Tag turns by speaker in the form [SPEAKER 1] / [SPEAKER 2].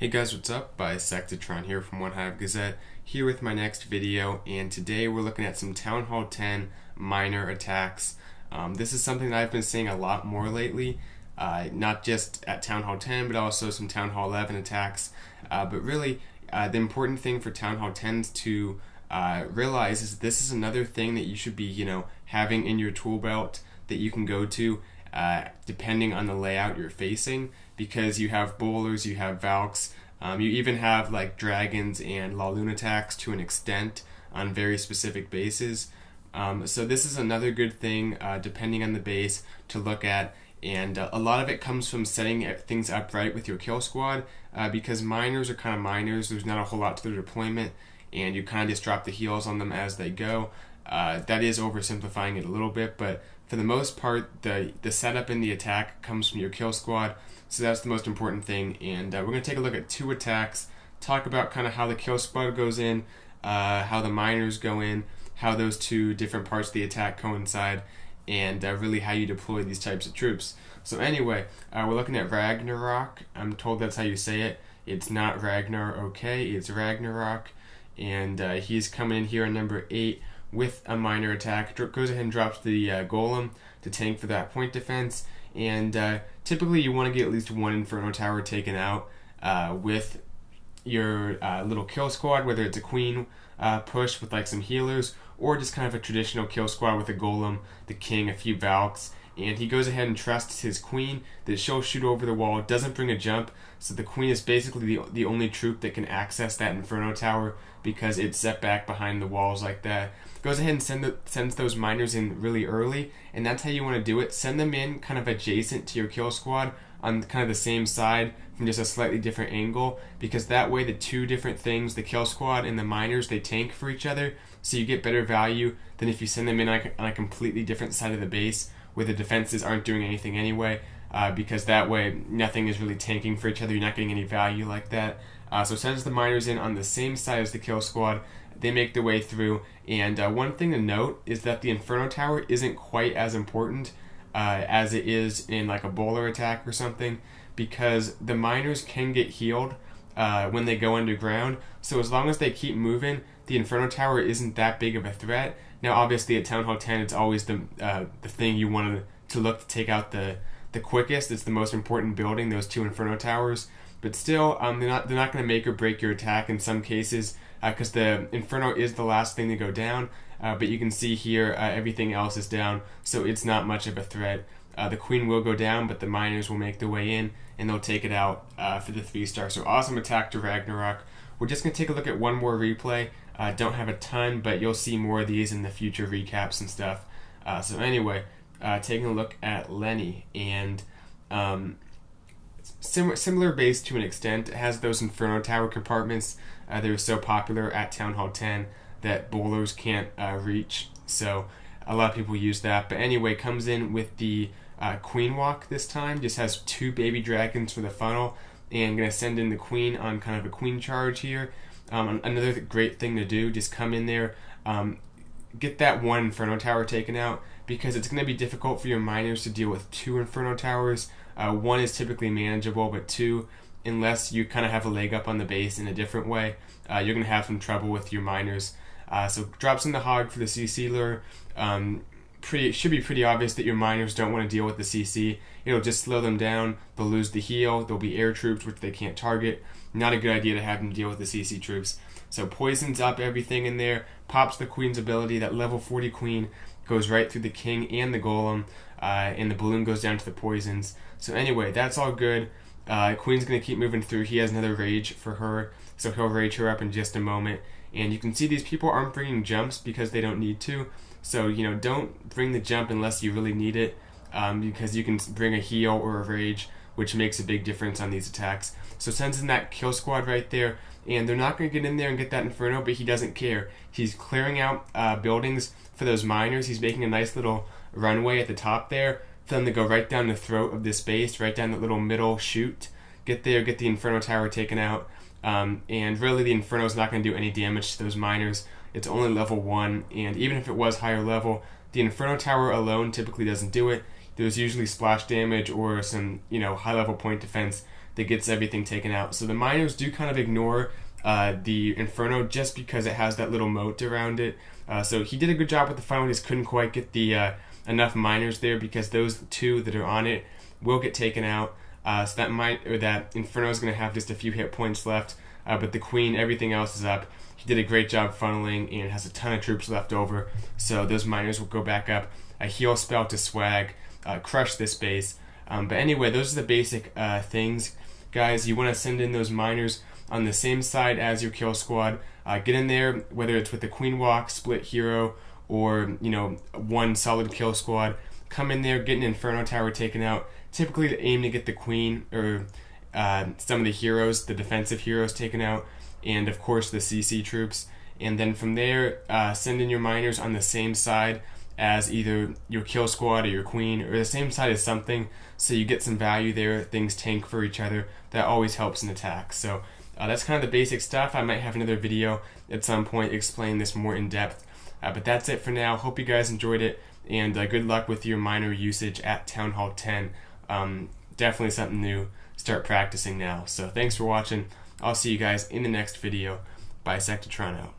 [SPEAKER 1] Hey guys, what's up? Bisectatron here from One Hive Gazette, here with my next video, and today we're looking at some Town Hall 10 minor attacks. This is something that I've been seeing a lot more lately, not just at Town Hall 10, but also some Town Hall 11 attacks. But really, the important thing for Town Hall 10s to realize is this is another thing that you should be, having in your tool belt that you can go to depending on the layout you're facing, because you have bowlers, you have Valks, you even have like dragons and La Luna attacks to an extent on very specific bases. So this is another good thing, depending on the base, to look at. And a lot of it comes from setting things up right with your kill squad, because miners are kind of miners. There's not a whole lot to their deployment, and you kind of just drop the heals on them as they go. That is oversimplifying it a little bit, but for the most part, the setup in the attack comes from your kill squad, so that's the most important thing. And we're going to take a look at two attacks, talk about kind of how the kill squad goes in, how the miners go in, how those two different parts of the attack coincide, and really how you deploy these types of troops. So anyway, we're looking at Ragnarok. I'm told that's how you say it. It's not Ragnar, okay, it's Ragnarok. And he's coming in here on number 8 with a minor attack. Goes ahead and drops the golem to tank for that point defense. And typically you want to get at least one Inferno Tower taken out with your little kill squad, whether it's a queen push with like some healers, or just kind of a traditional kill squad with a golem, the king, a few Valks. And he goes ahead and trusts his queen that she'll shoot over the wall, doesn't bring a jump, so the queen is basically the only troop that can access that Inferno Tower because it's set back behind the walls like that. Goes ahead and sends those miners in really early, and that's how you want to do it. Send them in kind of adjacent to your kill squad on kind of the same side from just a slightly different angle, because that way the two different things, the kill squad and the miners, they tank for each other, so you get better value than if you send them in on a completely different side of the base where the defenses aren't doing anything anyway, because that way nothing is really tanking for each other. You're not getting any value like that. So sends the miners in on the same side as the kill squad. They make their way through, and one thing to note is that the Inferno Tower isn't quite as important as it is in like a bowler attack or something, because the miners can get healed when they go underground. So as long as they keep moving, the Inferno Tower isn't that big of a threat. Now obviously at Town Hall 10 it's always the thing you want to look to take out the quickest. It's the most important building, those two Inferno Towers. But still, they're not going to make or break your attack in some cases, because the Inferno is the last thing to go down. But you can see here everything else is down, so it's not much of a threat. The Queen will go down, but the miners will make their way in, and they'll take it out for the 3-star. So awesome attack to Ragnarok. We're just going to take a look at one more replay. Don't have a ton, but you'll see more of these in the future recaps and stuff. So anyway, taking a look at Lenny, and similar base to an extent. It has those Inferno Tower compartments. They were so popular at Town Hall 10 that bowlers can't reach, so a lot of people use that. But anyway, comes in with the Queen Walk this time. Just has 2 baby dragons for the funnel, and going to send in the queen on kind of a queen charge here. Another great thing to do, just come in there, get that one Inferno Tower taken out, because it's going to be difficult for your miners to deal with 2 Inferno Towers. 1 is typically manageable, but 2, unless you kind of have a leg up on the base in a different way, you're going to have some trouble with your miners. So drops in the hog for the CC lure. Should be pretty obvious that your miners don't want to deal with the CC. It'll just slow them down. They'll lose the heal. There'll be air troops which they can't target. Not a good idea to have them deal with the CC troops. So poisons up everything in there. Pops the queen's ability. That level 40 queen goes right through the king and the golem, and the balloon goes down to the poisons. So anyway, that's all good. Queen's going to keep moving through. He has another rage for her, so he'll rage her up in just a moment. And you can see these people aren't bringing jumps because they don't need to. So, don't bring the jump unless you really need it, because you can bring a heal or a rage, which makes a big difference on these attacks. So sends in that kill squad right there, and they're not going to get in there and get that Inferno, but he doesn't care. He's clearing out buildings for those miners. He's making a nice little runway at the top there for them to go right down the throat of this base, right down that little middle chute. Get there, get the Inferno Tower taken out, and really the Inferno is not going to do any damage to those miners. It's only level 1, and even if it was higher level, the Inferno Tower alone typically doesn't do it. There's usually splash damage or some, high level point defense that gets everything taken out. So the miners do kind of ignore the Inferno just because it has that little moat around it. So he did a good job with the final, just couldn't quite get the enough miners there because those two that are on it will get taken out. So that Inferno is going to have just a few hit points left, but the Queen, everything else is up. He did a great job funneling and has a ton of troops left over, so those miners will go back up. A heal spell to swag, crush this base. But anyway, those are the basic things, guys. You want to send in those miners on the same side as your kill squad. Get in there, whether it's with the Queen Walk, split hero, or one solid kill squad. Come in there, get an Inferno Tower taken out. Typically aim to get the Queen or some of the heroes, the defensive heroes taken out, and of course the CC troops. And then from there, send in your miners on the same side as either your kill squad or your Queen, or the same side as something, so you get some value there. Things tank for each other. That always helps in attacks. So that's kind of the basic stuff. I might have another video at some point explaining this more in depth. But that's it for now. Hope you guys enjoyed it, and good luck with your miner usage at Town Hall 10. Definitely something new. Start practicing now. So thanks for watching. I'll see you guys in the next video. Bisectatron out.